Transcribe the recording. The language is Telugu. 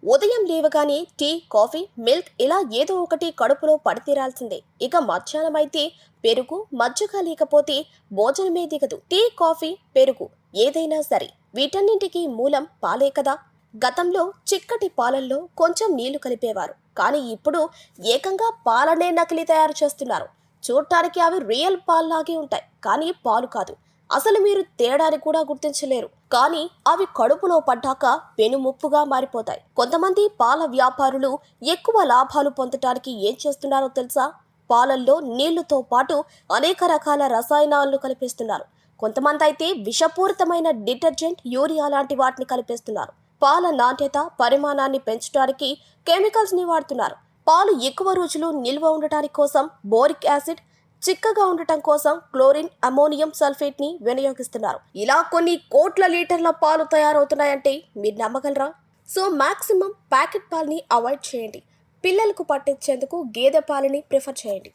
ఉదయం లేవగానే టీ, కాఫీ, మిల్క్ ఇలా ఏదో ఒకటి కడుపులో పడితీరాల్సిందే. ఇక మధ్యాహ్నం అయితే పెరుగు, మజ్జిగ లేకపోతే భోజనమే దిగదు. టీ, కాఫీ, పెరుగు ఏదైనా సరే వీటన్నింటికి మూలం పాలే కదా. గతంలో చిక్కటి పాలల్లో కొంచెం నీళ్లు కలిపేవారు, కానీ ఇప్పుడు ఏకంగా పాలనే నకిలీ తయారు చేస్తున్నారు. చూడటానికి అవి రియల్ పాల్లాగే ఉంటాయి, కానీ పాలు కాదు. అసలు మీరు తేడాని కూడా గుర్తించలేరు. కానీ అవి కడుపులో పడ్డాక పెనుముప్పుగా మారిపోతాయి. కొంతమంది పాల వ్యాపారులు ఎక్కువ లాభాలు పొందటానికి ఏం చేస్తున్నారో తెలుసా? పాలల్లో నీళ్లతో పాటు అనేక రకాల రసాయనాలను కలిపేస్తున్నారు. కొంతమంది అయితే విషపూరితమైన డిటర్జెంట్, యూరియా లాంటి వాటిని కలిపేస్తున్నారు. పాల నాణ్యత, పరిమాణాన్ని పెంచడానికి కెమికల్స్ ని వాడుతున్నారు. పాలు ఎక్కువ రోజులు నిల్వ ఉండటానికి కోసం బోరిక్ యాసిడ్, చిక్కగా ఉండటం కోసం క్లోరిన్, అమోనియం సల్ఫేట్ ని వినియోగిస్తున్నారు. ఇలా కొన్ని కోట్ల లీటర్ల పాలు తయారవుతున్నాయంటే మీరు నమ్మగలరా? సో మాక్సిమం ప్యాకెట్ పాలని అవాయిడ్ చేయండి. పిల్లలకు పట్టించేందుకు గేదె పాలని ప్రిఫర్ చేయండి.